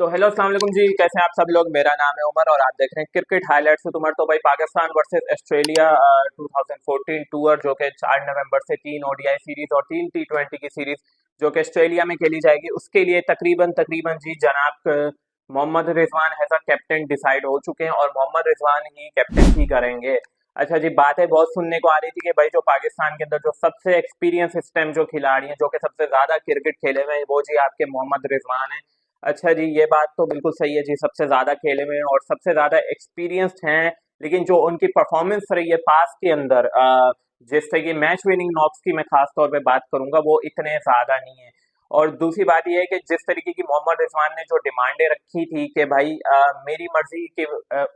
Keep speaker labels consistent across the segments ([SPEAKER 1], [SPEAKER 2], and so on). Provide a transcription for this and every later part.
[SPEAKER 1] तो हेलो अस्सलाम वालेकुम जी, कैसे हैं आप सब लोग। मेरा नाम है उमर और आप देख रहे हैं क्रिकेट हाइलाइट्स विद उमर। तो भाई पाकिस्तान वर्सेस ऑस्ट्रेलिया 2014 टूर जो कि 4 नवंबर से 3 ओडीआई सीरीज और 3 टी20 की सीरीज जो कि ऑस्ट्रेलिया में खेली जाएगी, उसके लिए तकरीबन तकरीबन जी जनाब Mohammad Rizwan has a captain decide हो चुके हैं और मोहम्मद रिजवान ही कैप्टन ही करेंगे। अच्छा जी, बातें बहुत सुनने को आ रही थी कि भाई जो पाकिस्तान के अंदर जो सबसे एक्सपीरियंस इस टाइम जो खिलाड़ी हैं, जो कि सबसे ज्यादा क्रिकेट खेले हुए हैं, वो जी आपके मोहम्मद रिजवान हैं। अच्छा जी, ये बात तो बिल्कुल सही है जी, सबसे ज़्यादा खेले में और सबसे ज़्यादा एक्सपीरियंस्ड हैं। लेकिन जो उनकी परफॉर्मेंस रही है पास के अंदर, जिससे कि मैच विनिंग नॉक्स की मैं खास तौर पे बात करूंगा, वो इतने ज़्यादा नहीं है। और दूसरी बात ये है कि जिस तरीके की मोहम्मद रिजवान ने जो डिमांडें रखी थी कि भाई मेरी मर्जी के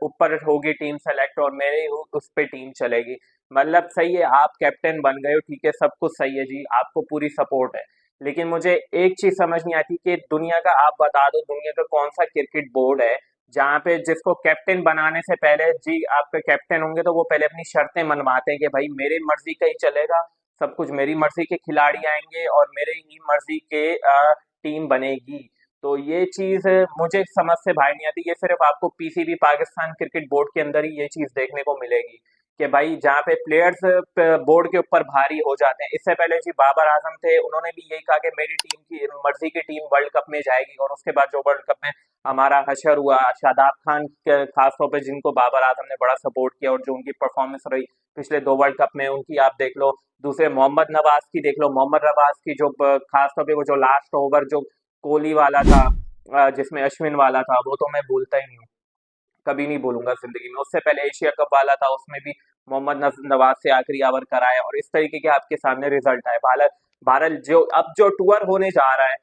[SPEAKER 1] ऊपर होगी टीम सेलेक्ट और मेरे उस पे टीम चलेगी। मतलब सही है, आप कैप्टन बन गए हो, ठीक है, सब कुछ सही है जी, आपको पूरी सपोर्ट है। लेकिन मुझे एक चीज समझ नहीं आती कि दुनिया का आप बता दो, दुनिया का कौन सा क्रिकेट बोर्ड है जहाँ पे जिसको कैप्टन बनाने से पहले जी आपके कैप्टन होंगे तो वो पहले अपनी शर्तें मनवाते हैं कि भाई मेरी मर्जी का ही चलेगा, सब कुछ मेरी मर्जी के खिलाड़ी आएंगे और मेरे ही मर्जी के टीम बनेगी। तो ये चीज मुझे समझ से बाहर नहीं आती। ये सिर्फ आपको पीसीबी पाकिस्तान क्रिकेट बोर्ड के अंदर ही ये चीज देखने को मिलेगी कि भाई जहाँ पे प्लेयर्स बोर्ड के ऊपर भारी हो जाते हैं। इससे पहले जी बाबर आजम थे, उन्होंने भी यही कहा कि मेरी टीम की मर्जी की टीम वर्ल्ड कप में जाएगी, और उसके बाद जो वर्ल्ड कप में हमारा हशर हुआ, शादाब खान खास तौर पे जिनको बाबर आजम ने बड़ा सपोर्ट किया और जो उनकी परफॉर्मेंस रही पिछले 2 वर्ल्ड कप में, उनकी आप देख लो। दूसरे मोहम्मद नवाज की देख लो, मोहम्मद नवाज की जो खास तौर पे वो जो लास्ट ओवर जो कोहली वाला था, जिसमें अश्विन वाला था, वो तो मैं भूलता ही नहीं हूँ, कभी नहीं भूलूंगा जिंदगी में। उससे पहले एशिया कप वाला था, उसमें भी मोहम्मद नवाज से आखिरी ओवर कराया और इस तरीके के आपके सामने रिजल्ट आए। भारत भारत जो अब जो टूर होने जा रहा है,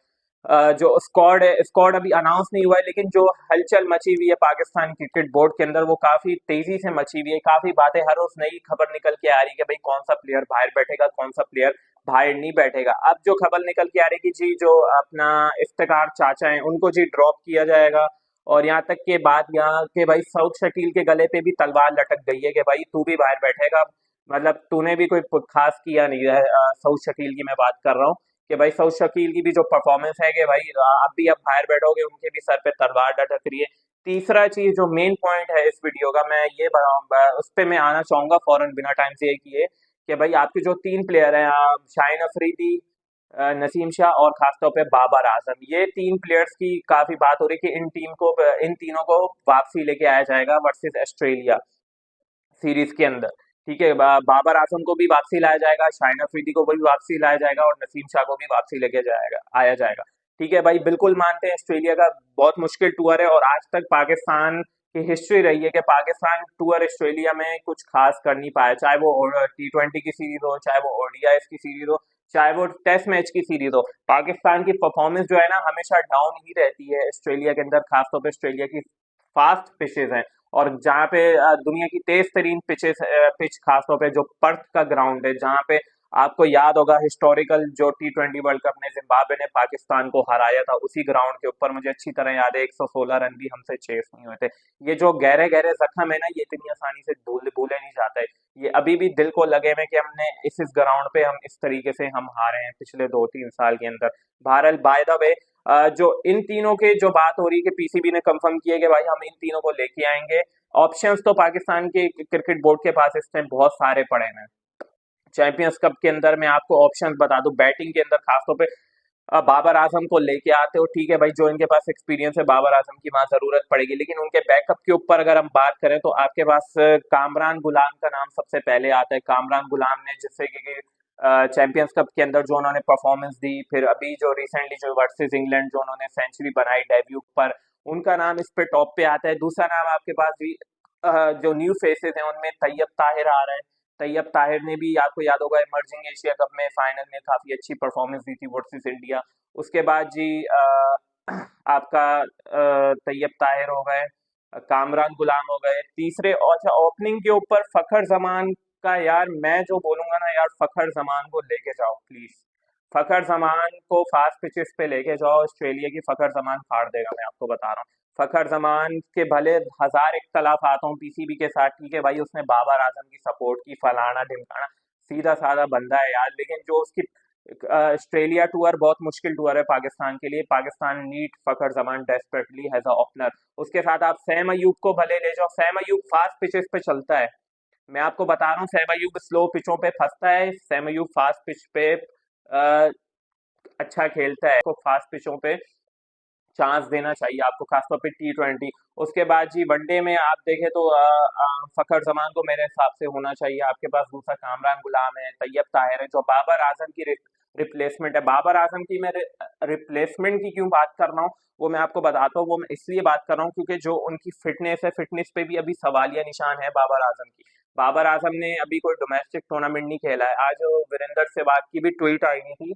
[SPEAKER 1] जो स्क्वाड है, स्क्वाड अभी अनाउंस नहीं हुआ है, लेकिन जो हलचल मची हुई है पाकिस्तान क्रिकेट बोर्ड के अंदर वो काफी तेजी से मची हुई है। काफी बातें हर रोज नई खबर निकल के आ रही है कि भाई कौन सा प्लेयर बाहर बैठेगा, कौन सा प्लेयर बाहर नहीं बैठेगा। अब जो खबर निकल के आ रही है कि जी जो अपना इफ्तिकार चाचा है उनको जी ड्रॉप किया जाएगा, और यहाँ तक के बाद यहाँ के भाई साउथ शकील के गले पे भी तलवार लटक गई है कि भाई तू भी बाहर बैठेगा। मतलब तूने भी कोई खास किया नहीं है। साउथ शकील की मैं बात कर रहा हूँ कि भाई साउथ शकील की भी जो परफॉर्मेंस है कि भाई आप भी अब बाहर बैठोगे, उनके भी सर पे तलवार लटक रही है। तीसरा चीज जो मेन पॉइंट है इस वीडियो का, मैं ये उस पे मैं आना चाहूंगा फौरन बिना टाइम से किए कि भाई आपके जो 3 प्लेयर हैं, शाहिन अफरीदी, नसीम शाह और खासतौर पे बाबर आजम, ये 3 प्लेयर्स की काफी बात हो रही है कि इन तीनों को वापसी लेके आया जाएगा वर्सेस ऑस्ट्रेलिया सीरीज के अंदर। ठीक है, बाबर आजम को भी वापसी लाया जाएगा, शाहिन अफरीदी को भी वापसी लाया जाएगा और नसीम शाह को भी वापसी लेके जाएगा आया जाएगा। ठीक है भाई, बिल्कुल मानते हैं ऑस्ट्रेलिया का बहुत मुश्किल टूर है और आज तक पाकिस्तान की हिस्ट्री रही है कि पाकिस्तान टूर ऑस्ट्रेलिया में कुछ खास कर नहीं पाया, चाहे वो टी20 की सीरीज हो, चाहे वो ओडीआई की सीरीज हो, चाहे वो टेस्ट मैच की सीरीज हो। पाकिस्तान की परफॉर्मेंस जो है ना हमेशा डाउन ही रहती है ऑस्ट्रेलिया के अंदर, खासतौर पर ऑस्ट्रेलिया की फास्ट पिचेज हैं। और जहाँ पे दुनिया की तेज तरीन पिच खासतौर पे जो पर्थ का ग्राउंड है, जहाँ पे आपको याद होगा हिस्टोरिकल जो टी20 वर्ल्ड कप में जिम्बाब्वे ने पाकिस्तान को हराया था, उसी ग्राउंड के ऊपर मुझे अच्छी तरह याद है 116 रन भी हमसे चेस नहीं हुए थे। ये जो गहरे गहरे जख्म है ना, ये इतनी आसानी से भूले नहीं जाते। ये अभी भी दिल को लगे में कि हमने इस ग्राउंड पे हम इस तरीके से हम हारे हैं पिछले 2-3 साल के अंदर। बहरहाल बाय द वे, जो इन तीनों के जो बात हो रही है कि पीसीबी ने कंफर्म किया कि भाई हम इन तीनों को लेके आएंगे। ऑप्शंस तो पाकिस्तान के क्रिकेट बोर्ड के पास इस टाइम बहुत सारे पड़े हैं। चैंपियंस कप के अंदर मैं आपको ऑप्शंस बता दूं, बैटिंग के अंदर खासतौर पे बाबर आजम को लेके आते हो, ठीक है भाई, जो इनके पास एक्सपीरियंस है बाबर आजम की वहां जरूरत पड़ेगी, लेकिन उनके बैकअप के ऊपर अगर हम बात करें तो आपके पास कामरान गुलाम का नाम सबसे पहले आता है। कामरान गुलाम ने जिससे कि चैंपियंस कप के अंदर जो उन्होंने परफॉर्मेंस दी, फिर अभी जो रिसेंटली जो वर्सेस इंग्लैंड जो उन्होंने सेंचुरी बनाई डेब्यू पर, उनका नाम इस पे टॉप पे आता है। दूसरा नाम आपके पास भी जो न्यू फेसेस हैं उनमें तैयब ताहिर आ रहा है। तैयब ताहिर ने भी आपको याद होगा इमर्जिंग एशिया कप में फाइनल में काफी अच्छी परफॉर्मेंस दी थी वर्सेस इंडिया। उसके बाद जी आपका तैयब ताहिर हो गए, कामरान गुलाम हो गए तीसरे। और अच्छा, ओपनिंग के ऊपर फखर जमान का, यार मैं जो बोलूंगा ना यार, फखर जमान को लेके जाओ प्लीज। फखर जमान को फास्ट पिचेस पे लेके जाओ, ऑस्ट्रेलिया की फखर जमान फाड़ देगा, मैं आपको बता रहा हूँ। फखर जमान के भले हजार इख्तलाफात हों पीसीबी के साथ, ठीक है भाई, उसने बाबर आजम की सपोर्ट की, फलाना ढिमकाना, सीधा साधा बंदा है यार, लेकिन जो उसकी ऑस्ट्रेलिया टूर बहुत मुश्किल टूर है पाकिस्तान के लिए। Pakistan need Fakhar Zaman desperately has a opener. उसके साथ आप सैम अयूब को भले ले जाओ, सैम अयूब फास्ट पिचेस पे चलता है। मैं आपको बता रहा हूँ सैम अयूब स्लो पिचों पे फंसता है, सैम अयूब फास्ट पिच पे अच्छा खेलता है। को फास्ट पिचों पे चांस देना चाहिए आपको, खासतौर पे T20। उसके बाद जी वनडे में आप देखें तो फखर जमान को मेरे हिसाब से होना चाहिए आपके पास। दूसरा कामरान गुलाम है, तैयब ताहिर है, जो बाबर आजम की रिप्लेसमेंट है। बाबर आजम की मैं रिप्लेसमेंट की क्यों बात कर रहा हूँ वो मैं आपको बताता हूँ। वो मैं इसलिए बात कर रहा हूँ क्योंकि जो उनकी फिटनेस है, फिटनेस पे भी अभी सवालिया निशान है बाबर आजम की। बाबर आजम ने अभी कोई डोमेस्टिक टूर्नामेंट नहीं खेला है। आज वीरेंद्र सहवाग की भी ट्वीट आई हुई थी,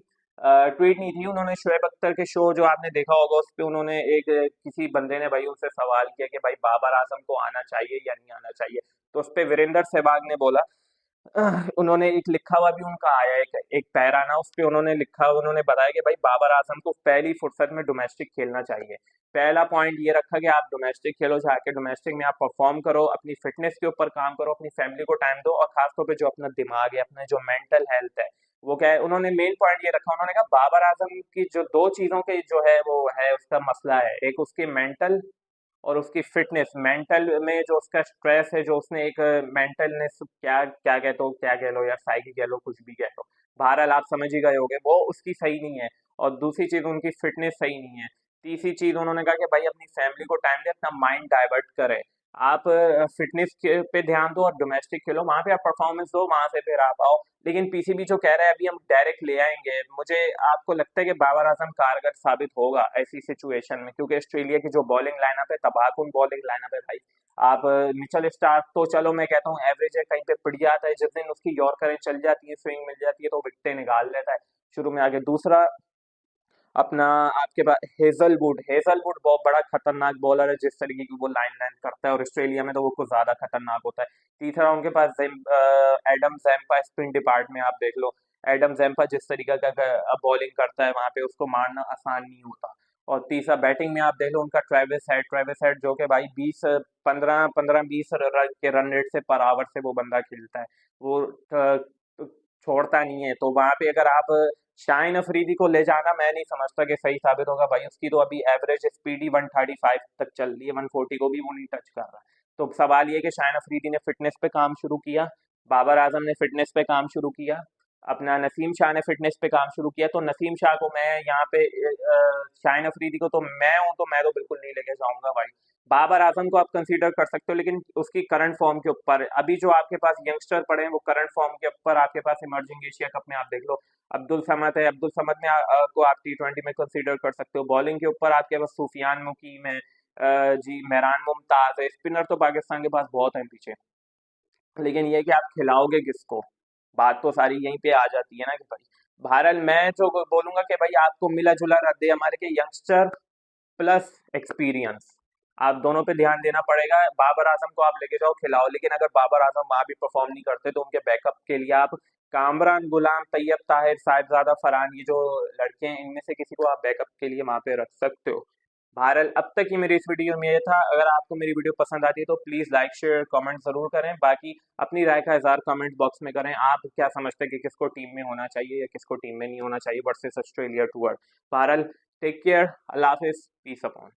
[SPEAKER 1] ट्वीट नहीं थी, उन्होंने शोएब अख्तर के शो जो आपने देखा होगा उस पे उन्होंने एक किसी बंदे ने भाई उनसे सवाल किया कि भाई बाबर आजम को आना चाहिए या नहीं आना चाहिए। तो उस पे वीरेंद्र सहवाग ने बोला, उन्होंने एक लिखा हुआ भी उनका आया एक एक पैरा ना, उस पे उन्होंने लिखा, उन्होंने बताया कि भाई बाबर आजम को पहली फुर्सत में डोमेस्टिक खेलना चाहिए। पहला पॉइंट ये रखा कि आप डोमेस्टिक खेलो, जाके डोमेस्टिक में आप परफॉर्म करो, अपनी फिटनेस के ऊपर काम करो, अपनी फैमिली को टाइम दो, और खासतौर पे जो अपना दिमाग है, अपना जो मेंटल हेल्थ है वो क्या है। उन्होंने मेन पॉइंट ये रखा, उन्होंने कहा बाबर आजम की जो दो चीजों के जो है वो है उसका मसला है, एक उसकी मेंटल और उसकी फिटनेस। मेंटल में जो उसका स्ट्रेस है, जो उसने एक मेंटलनेस, क्या क्या कहते हो, क्या कह लो यार, साइकी कह लो, कुछ भी कह लो, बहरहाल आप समझ ही गए होगे, वो उसकी सही नहीं है। और दूसरी चीज उनकी फिटनेस सही नहीं है। तीसरी चीज उन्होंने कहा कि भाई अपनी फैमिली को टाइम दे, अपना माइंड डाइवर्ट करे। आप फिटनेस पे ध्यान दो और डोमेस्टिक खेलो, वहां पे आप परफॉर्मेंस दो, वहां से फिर आप आओ। लेकिन पीसीबी जो कह रहा है अभी हम डायरेक्ट ले आएंगे, मुझे आपको लगता है कि बाबर आजम कारगर साबित होगा ऐसी सिचुएशन में? क्योंकि ऑस्ट्रेलिया की जो बॉलिंग लाइनअप है, तबाहकुन बॉलिंग लाइनअप है भाई। आप मिचेल स्टार्क तो चलो मैं कहता हूँ एवरेज है, कहीं पे पिट जाता है, जिस दिन उसकी यॉर्करें चल जाती है, स्विंग मिल जाती है तो विकेटें निकाल लेता है शुरू में आगे। दूसरा अपना आपके पास हेजलवुड, हेजलवुड बहुत बड़ा खतरनाक बॉलर है, जिस तरीके की वो लाइन लाइन करता है, और ऑस्ट्रेलिया में तो वो कुछ ज्यादा खतरनाक होता है। तीसरा उनके पास एडम जैम्पा, स्पिन डिपार्ट में आप देख लो, एडम जैम्पा जिस तरीके का बॉलिंग करता है वहां पे उसको मारना आसान नहीं होता। और तीसरा बैटिंग में आप देख लो उनका ट्रेविस हेड, ट्रेविस हेड जो कि भाई 20 15 20 के रन रेट से पर आवर से वो बंदा खेलता है, वो छोड़ता नहीं है। तो वहां पे अगर आप शाहिन अफरीदी को ले जाना, मैं नहीं समझता कि सही साबित होगा भाई। उसकी तो अभी एवरेज स्पीड ही 135 तक चल रही है, 140 को भी वो नहीं टच कर रहा है। तो सवाल ये है कि शाहिन अफरीदी ने फिटनेस पे काम शुरू किया, बाबर आजम ने फिटनेस पे काम शुरू किया, अपना नसीम शाह ने फिटनेस पे काम शुरू किया। तो नसीम शाह को मैं यहाँ पे शाहिन अफरीदी को तो मैं हूँ तो मैं तो बिल्कुल नहीं लेके जाऊंगा भाई। बाबर आजम को आप कंसीडर कर सकते हो, लेकिन उसकी करंट फॉर्म के ऊपर अभी जो आपके पास यंगस्टर पड़े हैं वो करंट फॉर्म के ऊपर आपके पास इमर्जिंग एशिया कप में आप देख लो, अब्दुल समद है, अब्दुल समद में को आप T20 में कंसीडर कर सकते हो। बॉलिंग के ऊपर आपके पास सुफियान मुकीम है, जी मेहरान मुमताज है। स्पिनर तो पाकिस्तान के पास बहुत है पीछे, लेकिन ये है कि आप खिलाओगे किसको, बात तो सारी यहीं पे आ जाती है ना कि भाई। बहरहाल मैं जो बोलूंगा कि भाई आपको मिला जुला रद्द हमारे के यंगस्टर प्लस एक्सपीरियंस, आप दोनों पे ध्यान देना पड़ेगा। बाबर आजम को आप लेके जाओ, खिलाओ, लेकिन अगर बाबर आजम वहां भी परफॉर्म नहीं करते तो उनके बैकअप के लिए आप कामरान गुलाम, तैयब ताहिर, साहिबजादा फरहान, ये जो लड़के हैं इनमें से किसी को आप बैकअप के लिए वहां पे रख सकते हो। बहरहाल अब तक की मेरी इस वीडियो में ये था। अगर आपको मेरी वीडियो पसंद आती है तो प्लीज़ लाइक शेयर कमेंट ज़रूर करें। बाकी अपनी राय का इज़हार कमेंट बॉक्स में करें, आप क्या समझते हैं कि किसको टीम में होना चाहिए या किसको टीम में नहीं होना चाहिए वर्सेस ऑस्ट्रेलिया टूर। बहरहाल टेक केयर, अल्लाह हाफिज़, पीस अपॉन।